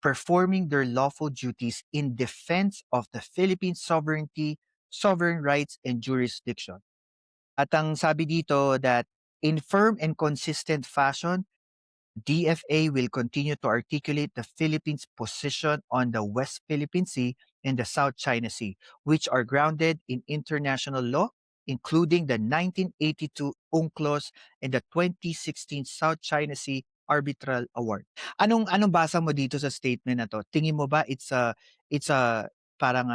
performing their lawful duties in defense of the Philippine sovereignty, sovereign rights, and jurisdiction. At ang sabi dito that in firm and consistent fashion, DFA will continue to articulate the Philippines' position on the West Philippine Sea and the South China Sea, which are grounded in international law, including the 1982 UNCLOS and the 2016 South China Sea Arbitral Award. Anong basa mo dito sa statement na to? Tingin mo ba it's a parang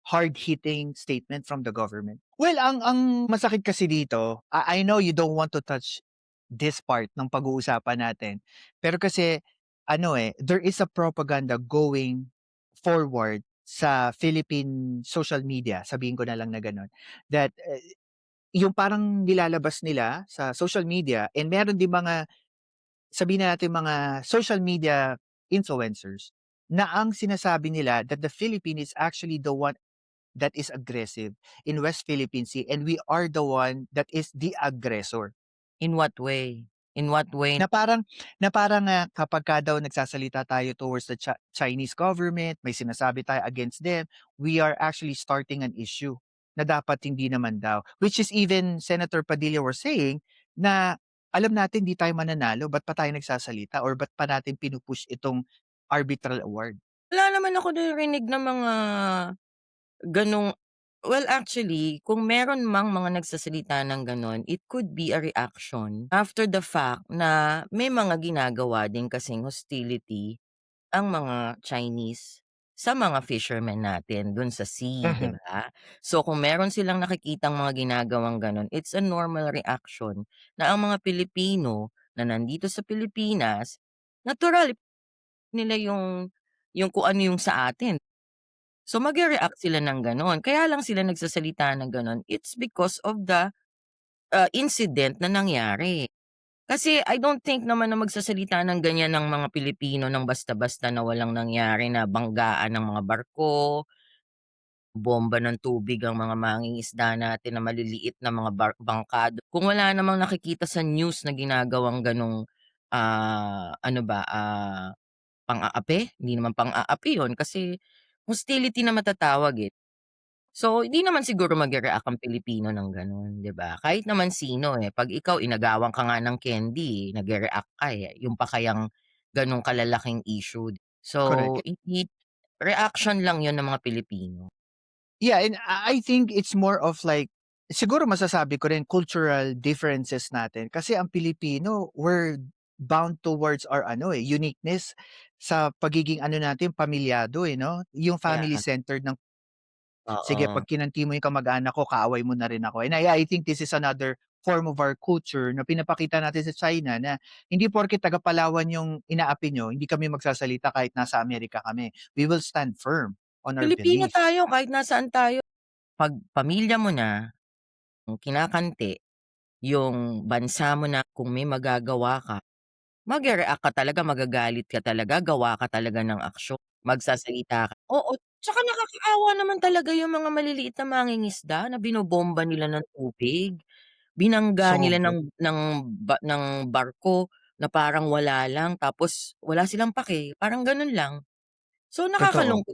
hard-hitting statement from the government? Well, ang masakit kasi dito, I know you don't want to touch this part ng pag-uusapan natin. Pero kasi there is a propaganda going forward sa Philippine social media, sabihin ko na lang na gano'n, that yung parang nilalabas nila sa social media and meron din mga, sabihin na natin mga social media influencers na ang sinasabi nila that the Philippines is actually the one that is aggressive in West Philippine Sea and we are the one that is the aggressor. In what way? In what way? Na parang kapagka daw nagsasalita tayo towards the Chinese government, may sinasabi tayo against them, we are actually starting an issue na dapat hindi naman daw. Which is even Senator Padilla was saying na alam natin di tayo mananalo, ba't pa tayo nagsasalita or ba't pa natin pinupush itong arbitral award? Wala naman ako naririnig na mga gano'ng well, actually, kung meron mang mga nagsasalita ng gano'n, it could be a reaction after the fact na may mga ginagawa din kasing hostility ang mga Chinese sa mga fishermen natin dun sa sea, 'di Mhm. ba? So, kung meron silang nakikitang mga ginagawang gano'n, it's a normal reaction na ang mga Pilipino na nandito sa Pilipinas, natural nila yung kung ano yung sa atin. So, magre-react sila ng gano'n. Kaya lang sila nagsasalita ng gano'n, it's because of the, incident na nangyari. Kasi I don't think naman na magsasalita ng ganyan ng mga Pilipino ng basta-basta na walang nangyari na banggaan ng mga barko, bomba ng tubig ang mga mangingisda natin na maliliit na mga bangkado. Kung wala namang nakikita sa news na ginagawang gano'ng, ano ba, pang-aapi, hindi naman pang-aapi 'yun kasi hostility na matatawag, eh. So, hindi naman siguro magre-react ang Pilipino ng gano'n, 'di ba? Kahit naman sino, eh, 'pag ikaw inagawan ka nga ng candy, nagre-react ka, eh, yung pa kayang gano'ng kalalaking issue. So, Correct. hindi reaction lang 'yun ng mga Pilipino. Yeah, and I think it's more of like siguro masasabi ko rin cultural differences natin kasi ang Pilipino, we're bound towards our uniqueness sa pagiging natin pamilyado, 'no? Yung Kaya family centered ng sige, oo. 'pag kinanti mo yung kamag-anak ko, kaaway mo na rin ako. And I think this is another form of our culture na pinapakita natin sa China na hindi porke taga Palawan yung inaapi niyo, hindi kami magsasalita kahit nasa Amerika kami. We will stand firm on our Pilipino beliefs. tayo kahit nasaan tayo. 'Pag pamilya mo na, kung kinakanti yung bansa mo na, kung may magagawa ka, magre-react ka talaga, magagalit ka talaga, gawa ka talaga ng aksyon, magsasalita ka. Oo, tsaka nakakaawa naman talaga yung mga maliliit na mangingisda na binobomba nila ng tubig, binangga nila Sobra. ng barko na parang wala lang, tapos wala silang pake, parang gano'n lang. So, Totoo. nakakalungkot